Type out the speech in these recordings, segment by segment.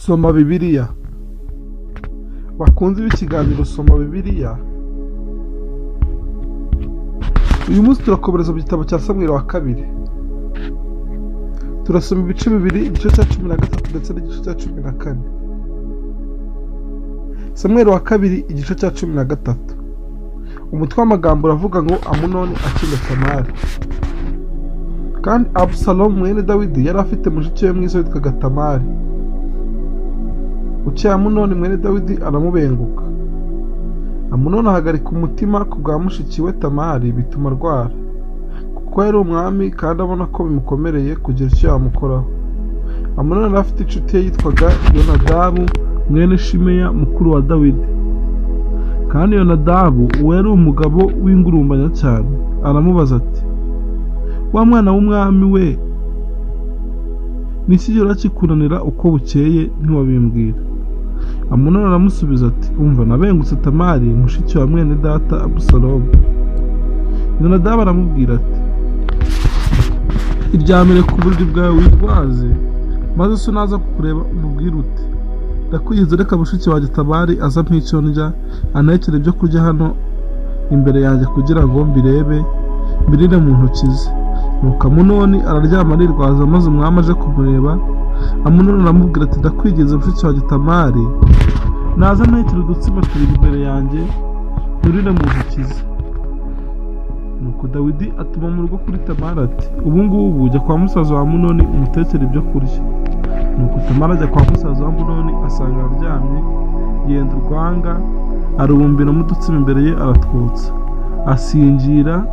Soma Bibiliya. Bakunze b'ikiganiro Soma Bibiliya, uyu munsi turakomereza mu gitabo cya Samweli wa kabiri. Turasoma ibice bibiri, igice cya 13 ndetse n'igice cya 14. Samweli wa kabiri igice cya 13. Umutwe w'amagambo uravuga ngo Amunoni akina Tamari. Kandi Abusalomu mwene Dawidi yari afite mushiki we mwiza witwaga Tamari. Uciye Amunoni mwene Dawidi aramubenguka. Amunoni ahagarika umutima ku bwa mushiki we Tamari, bituma arwara, kuko yari umwami kandi abona ko bimukomereye kugira icyo yamukoraho. Amunoni yari afite inshuti ye yitwaga Yonadabu mwene Shimeya mukuru wa Dawidi. Kandi Yonadabu uwo yari umugabo w'ingurumbanya cyane, aramubaza ati, wa mwana w'umwami we, niki gihora kikunanira uko bukeye ntiwabimbwira? Amunoni aramusubiza ati, umva, nabengutse Tamari mushiki wa mwene data Abusalomu. Yonadabu aramubwira ati, iryamire ku buriri bwawe wirwaze, maze so naza kukureba umubwire uti, ndakwigize reka mushiki wanjye Tamari aza mp'icyo ndya, antekere ibyo kurya hano imbere yanjye kugira ngo mbirebe mbirire mu ntoki ze. Nuko Amunoni araryama arirwaza, maze umwami aje kumureba. Amunoni aramubwira ati, ndakwigize mushiki wanjye Tamari naza antekere udutsima tubiri imbere yanjye mbirire mu ntoki ze. Nuko Dawidi atuma mu rugo kuri Tamari ati, ubu ngubu jya kwa musaza wa Amunoni umutekere ibyo kurya. Nuko Tamari ajya kwa musaza wa Amunoni, asanga aryamye, yenda urwanga, arubumbiramo udutsima imbere ye aratwotsa, asingira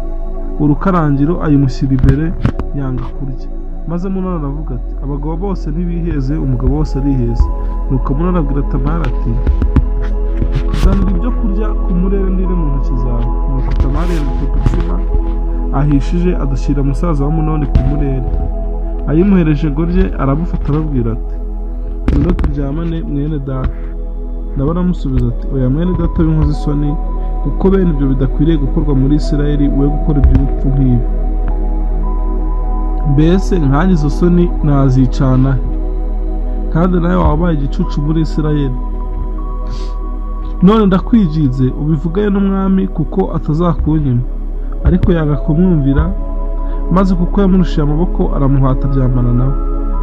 urukarangiro ayimushyira imbere, yanga kurya. Maze Amunoni aravuga ati, abagabo bose ntibiheze, umugabo wose ariheza. Nuko Amunoni abwira Tamari ati, zanira ibyo kurya ku murere ndire mu ntoki zawe. Nuko Tamari yandika udutsima ahishije adushyira musaza wa Amunoni ku murere. Ayimuhereje ngo rye, aramufata arabwira ati, ngwino turyamane mwene data. Nawe aramusubiza ati, oya mwene data w'inkozi isoni, kuko bene ibyo bidakwiriye gukorwa muri Isirayeli, we gukora iby'ubupfu nk'ibi. Mbese nkanjye izo soni nazicana, kandi nawe wabaye igicucu muri Isirayeli. None ndakwigize ubivugane n'umwami, kuko atazakunyima. Ariko yanga kumwumvira, maze kuko yamurushiye amaboko aramuhata aryamana nawe.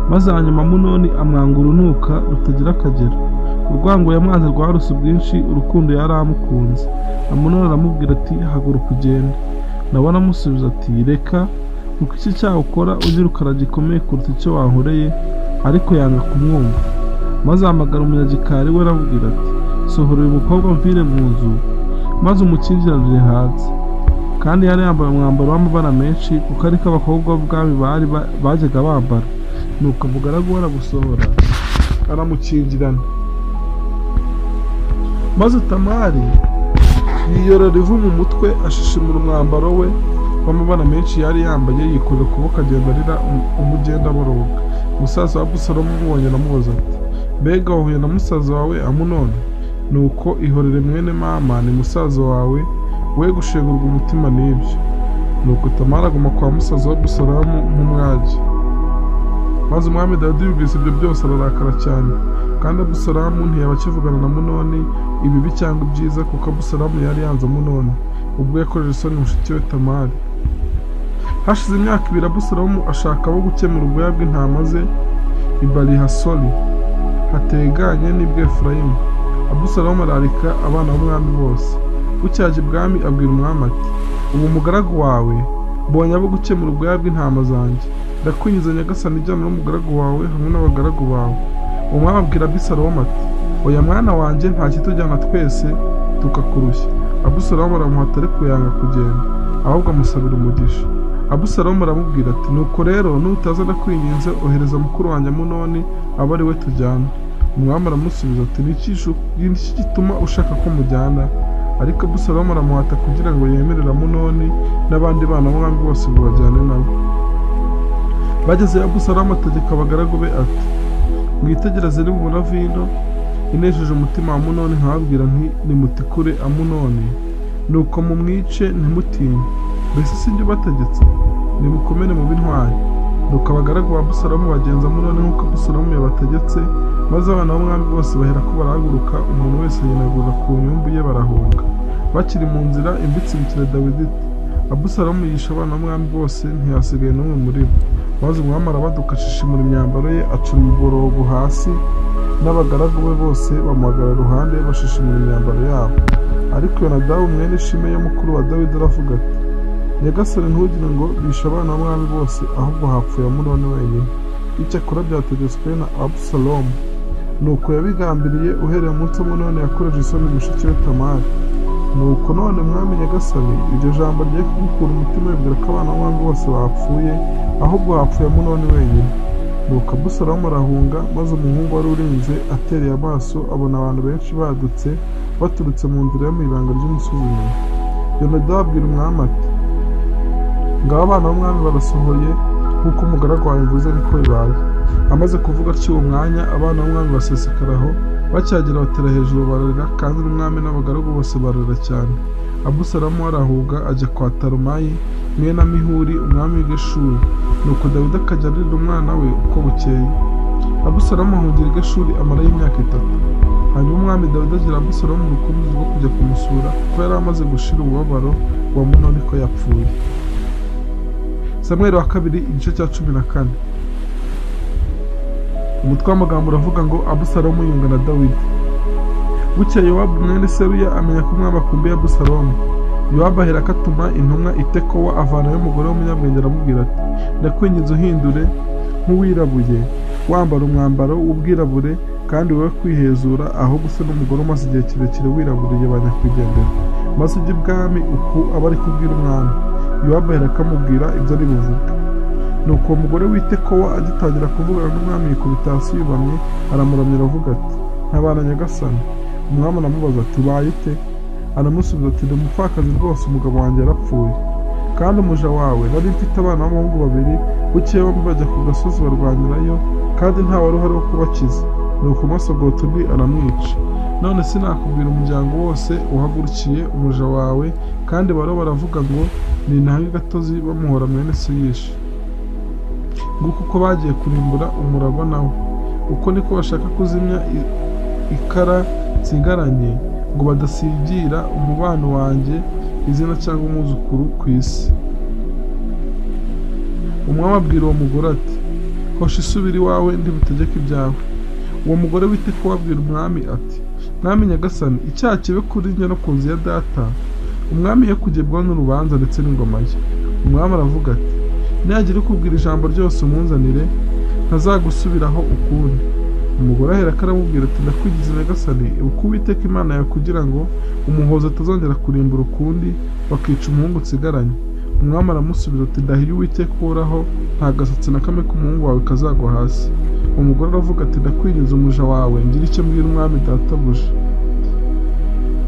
Maze hanyuma Amunoni amwanga urunuka rutagira akagero. Urwango yamwanze rwaruse ubwinshi, urukundo yari amukunze. Amunoni aramubwira ati, haguruka ugende. Nawe aramusubiza ati, reka, kuko iki cyaha ukora ugira ukara gikomeye kuruta icyo wankoreye. Ariko yanga kumwumva. Maze ahamagara umunyagikari we aramubwira ati, sohora uyu mukobwa mvire mu nzu, maze umukingiranire hanze. Kandi yari yambaye umwambaro w'amabara menshi, kuko ariko abakobwa b'ubwami bajyaga bambara. Nuko umugaragu we aramusohora, aramukingirana. Maze Tamari yiyorera ivu mu mutwe, ashishimura umwambaro we w'amabara menshi yari yambaye, yikorera ukuboko agenda arira umugenda aboroga. Musaza wa Abusalomu amubonye aramubaza ati, mbega wahuye na musaza wawe Amunoni? Nuko ihorere mwene mama, ni musaza wawe, we gushengurwa umutima n'ibyo. Nuko Tamari aguma kwa musaza wa Abusalomu nk'umwagi. Maze umwami Dawidi yumvise ibyo byose ararakara cyane, kandi Abusalomu ntiyaba akivugana na Amunoni ibibi cyangwa ibyiza, kuko Abusalomu yari yanze Amunoni ubwo yakojeje isoni mushiki we Tamari. Hashize imyaka 2 Abusalomu ashaka abo gukemura ubwoya bw'intama ze i Bali-Hasori, hateganye n'i Bwefurayimu. Abusalomu ararika abana b'umwami bose. Bucyaje ibwami abwira umwami ati, ubu umugaragu wawe mbonye abo gukemura ubwoya bw'intama zanjye. Ndakwinjiza nyagasani, ijyana n'umugaragu wawe hamwe n'abagaragu bawe. Umwami abwira Abusalomu ati, oya mwana wanjye, nta kitujyana twese tukakurushya. Abusalomu aramuhata, ariko yanga kugenda, ahubwo amusabira umugisha. Abusalomu aramubwira ati, nuko rero nutaza ndakwinginze, ohereza mukuru wanjye Amunoni abe ari we tujyana. Umwami aramusubiza ati, niki gituma ushaka ko mujyana? Ariko Abusalomu aramuhata kugira ngo yemerere Amunoni n'abandi bana b'umwami bose ngo bajyane nawe. Bagezeyo Abusalomu ategeka abagaragu be ati, mwitegereze nimubona vino inesheje umutima wa Amunoni, nkababwira nti nimutikure Amunoni, nuko mumwice ntimutinye. Mbese si njye ubategetse? Nimukomere mu b'intwari. nuko abagaragu ba Abusalomu bagenza Amunoni nk'uko Abusalomu yabategetse, maze abana b'umwami bose baherako barahaguruka, umuntu wese yinagura ku nyumbu ye barahunga. Bakiri mu nzira, imbitsi ibikira Dawidi iti, Abusalomu yishe abana b'umwami bose, ntihasigaye n'umwe muri bo. Maze umwami arabaduka, ashishimura imyambaro ye, acura umuborogo hasi, n'abagaragu be bose bamuhagarara iruhande bashishimura imyambaro yabo. Ariko Yonadabu mwene Shimeya mukuru wa Dawidi aravuga ati, Nyagasani ntugire ngo bishe abana b'umwami bose, ahubwo hapfuye Amunoni wenyine. Icyakora byategetswe na Abusalomu. Nuko yabigambiriye uhereye umunsi Amunoni yakoreje isoni mushiki we Tamari. Nuko none mwami Nyagasani, iryo jambo rigiye kugukura umutima wibwira ko abana b'umwami bose bapfuye, ahubwo hapfuye Amunoni wenyine. Nuko Abusalomu arahunga, maze umuhungu wari urinze atereye amaso abona abantu benshi badutse baturutse mu nzira yo mu ibanga ry'umusozi inyuma. Yonadabu abwira umwami ati, ngabo abana b'umwami barasohoye, nk'uko umugaragu wawe mvuze niko bibaye. Amaze kuvuga atyo uwo mwanya, abana b'umwami basesekaraho, bacyagera batera hejuru bararira, kandi n'umwami n'abagaragu bose bararira cyane. Abusalomu arahunga ajya kwa Talumayi mwene Amihuri umwami w'i Geshuri. Nuko Dawidi akajya arira umwana we uko bukeye. Abusalomu ahungira i Geshuri amarayo imyaka 3. Hanyuma umwami Dawidi agira Abusalomu urukumbuzi rwo kujya kumusura, kuko yari amaze gushira umubabaro wa Amunoni ko yapfuye. Samweli wa kabiri igice cya 14. Umutwe w'amagambo uravuga ngo Abusalomu yunga na Dawidi. Bukeye Yowabu mwene Seruya amenya ko umwami akumbuye Abusalomu. Yowabu aherako atuma intumwa i Tekowa avanayo umugore w'umunyabwenge aramubwira ati, ndakwinginze uhindure nk'uwirabuye, wambara umwambaro w'ubwirabure, kandi wowe kwihezura, ahubwo se n'umugore umaze igihe kirekire wiraburiye ba nyakwigendera, maze ujye ibwami uku aba ari kubwira umwami. Yowabu aherako amubwira ibyo ari buvuge. Nuko uwo mugore w'i Tekowa agitangira kuvugana n'umwami yikubita hasi yubamye, aramuramya aravuga ati, ntabana Nyagasani. Umwami aramubaza ati, ubaye ute? Aramusubiza ati, ndi umupfakazi rwose, umugabo wanjye yarapfuye, kandi umuja wawe nari mfite abana b'abahungu 2, bukeye bombi bajya ku gasozi barwanirayo, kandi nta wari uhari wo kubakiza. Nuko umusogota undi aramwica. None sinakubwira umuryango wose uhagurukiye umuja wawe, kandi bariho baravuga ngo ni intanga gatozi bamuhora mwene se yishe. Nguko uko bagiye kurimbura umurabo nawe, uko niko bashaka kuzimya ikara nsigaranye, ngo badasigira umubano wanjye izina cyangwa umwuzukuru ku isi. Umwami abwira uwo mugore ati, hosha isubira iwawe ndi butegeke ibyawe. Uwo mugore w'i Tekowa abwira umwami ati, mwami Nyagasani, icyaha kibe kuri njye no ku nzu ya data, umwami ye kugibwaho n'urubanza ndetse n'ingoma ye. Umwami aravuga ati, nihagira ukubwira ijambo ryose umunzanire, ntazagusubiraho ukundi. Umugore aherako aramubwira ati, ndakwigize Nyagasani, ibuka Uwiteka Imana yawe kugira ngo umuhozi atazongera kurimbura ukundi, bakica umuhungu nsigaranye. Umwami aramusubiza ati, ndahiye Uwiteka uhoraho, nta gasatsi na kamwe k'umuhungu wawe kazagwa hasi. Umugore aravuga ati, ndakwinginze umuja wawe ngira icyo mbwira umwami databuja.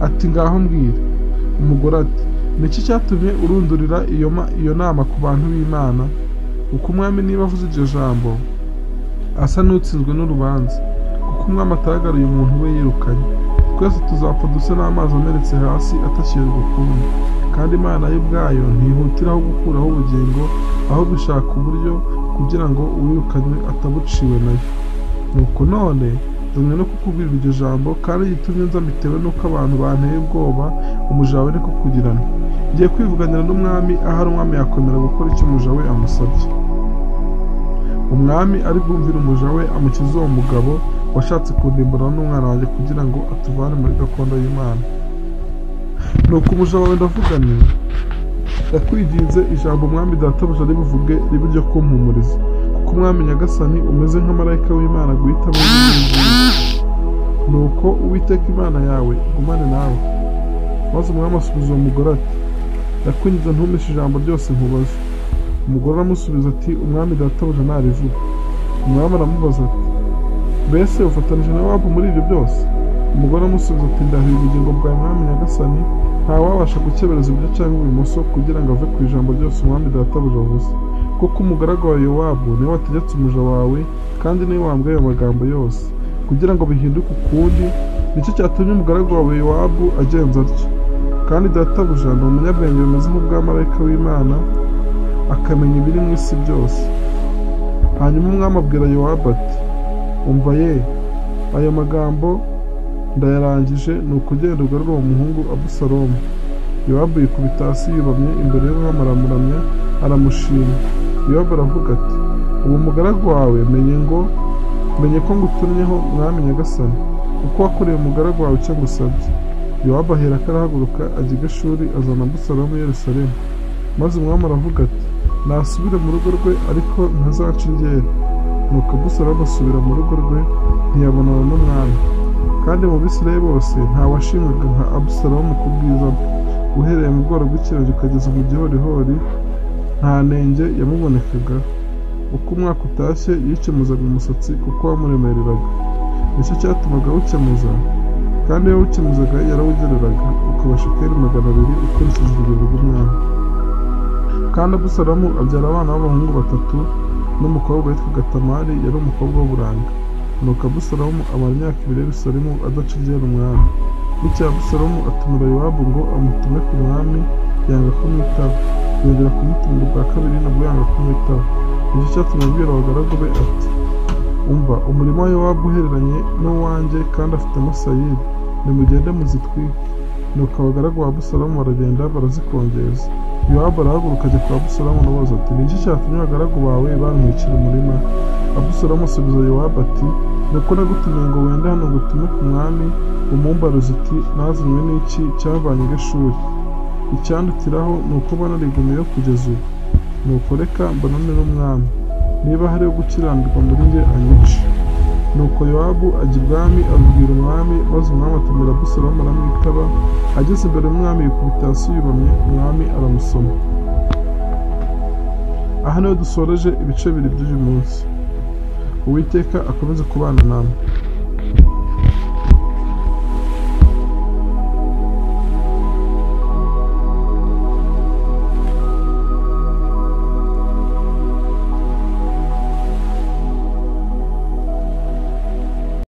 Ati, ngaho mbwira. Umugore ati, niki cyatumye urundurira iyo nama ku bantu b'Imana? Uko umwami niba avuze iryo jambo asa n'utsinzwe n'urubanza, kuko umwami atahagariye umuntu we yirukanye. Twese tuzapfa duse n'amazi amenetse hasi atakirwa ukundi, kandi Imana yo ubwayo ntihutiraho gukuraho ubugingo, ahubwo ishaka uburyo kugira ngo uwirukanywe atabuciwe nayo. Nuko none nzanywe no kukubwira iryo jambo, kandi gitumye nza bitewe n'uko abantu banteye ubwoba, umuja wawe niko kugirana. Ngiye kwivuganira n'umwami, ahari umwami yakwemera gukora icyo umuja we amusabye. Umwami ari bwumvira umuja we amukiza uwo mugabo washatse kundimburana n'umwana wanjye kugira ngo atuvane muri gakondo y'Imana. Nuko umuja wawe ndavuga nti, ndakwinginze ijambo umwami databuja ribuvuge ribe iryo kumpumuriza, kuko umwami Nyagasani umeze nk'amarayika w'Imana guhitamo ibintu. Nuko Uwiteka Imana yawe igumane nawe. Maze umwami asubiza uwo mugore ati, ndakwinginze ntumishe ijambo ryose nkubaza. Umugore aramusubiza ati, umwami databuja narivuga. Umwami aramubaza ati, mbese ufatanije na Yowabu muri ibyo byose? Umugore aramusubiza ati, ndahiye ubugingo bwawe mwami Nyagasani, ntawabasha gukebereza iburyo cyangwa ibumoso kugira ngo ave ku ijambo ryose umwami databuja avuze, kuko umugaragu wa Yowabu niwe wategetse umuja wawe, kandi niwe wambwiye ayo magambo yose, kugira ngo bihinduke ukundi. Nicyo cyatumye umugaragu wawe Yowabu agenza atyo. Kandi databuja ni umunyabwenge bimeze nk'ubwa marayika w'Imana, akamenya ibiri mu isi byose. Hanyuma umwami abwira Yowabu ati umva ye, ayo magambo ndayarangije, ni ukugenda ugarura uwo muhungu Abusalomu. Yowabu yikubita hasi yubamye imbere y'umwami aramuramya aramushima. Yowabu aravuga ati ubu umugaragu wawe menye ko ngutumyeho mwami nyagasani, kuko wakoreye umugaragu wawe icyo ngusabye. Yowabu aherako arahaguruka ajya i Geshuri azana Abusalomu i Yerusalemu. Maze umwami aravuga ati nasubire mu rugo rwe ariko ntazaca iryera. Nuko Abusalomu asubira mu rugo rwe ntiyabonana n'umwami. Kandi mu Bisirayeli bose ntawashimwaga nka Abusalomu ku bwiza bwe. Uhereye mu bworo bw'ikirori ukageza mu gihorihori nta nenge yamubonekaga. Uko umwaka utashye yikemuzaga umusatsi kuko wamuremereraga, nicyo cyatumaga awukemuza, kandi iyo awukemuzaga yarawugereraga ukaba shekeli 200 ukurikije urugero rw'umwami. Kandi Abusalomu abyara abana b'abahungu 3 n'umukobwa witwaga Tamari yari umukobwa w'uburanga. Nuko Abusalomu amara imyaka 2 i Yerusalemu adaca iryera umwami. Bukeye Abusalomu atumira Yowabu ngo amutume ku mwami, yanga kumwitaba. Yongera kumutumira ubwa kabiri nabwo yanga kumwitaba. Nicyo cyatumye abwira abagaragu be ati umva, umurimo wa Yowabu uhereranye n'uwanjye kandi afitemo sayiri, nimugende muzitwike. Nuko abagaragu ba Abusalomu baragenda barazikongeza. Yowabu arahaguruka ajya kwa Abusalomu aramubaza ati ni iki cyatumye abagaragu bawe bantwikira umurima? Abusalomu asubiza Yowabu ati ni uko nagutumye ngo wende hano ngutume ku mwami, umumbaruzi uti nazanywe n'iki cyavanye i Geshuri? Icyandutiraho ni uko mbona narigumiyeyo kugeza ubu. Nuko reka mbonane n'umwami, niba hariho gukiranirwa muri njye anyice. Nuko Yowabu ajya ibwami abibwira umwami, maze umwami atumira Abusalomu aramwitaba. Ageze imbere y'umwami yikubita hasi yubamye, umwami aramusoma. Aha niho dusoreje ibice 2 by'uyu munsi. Uwiteka akomeze kubana namwe.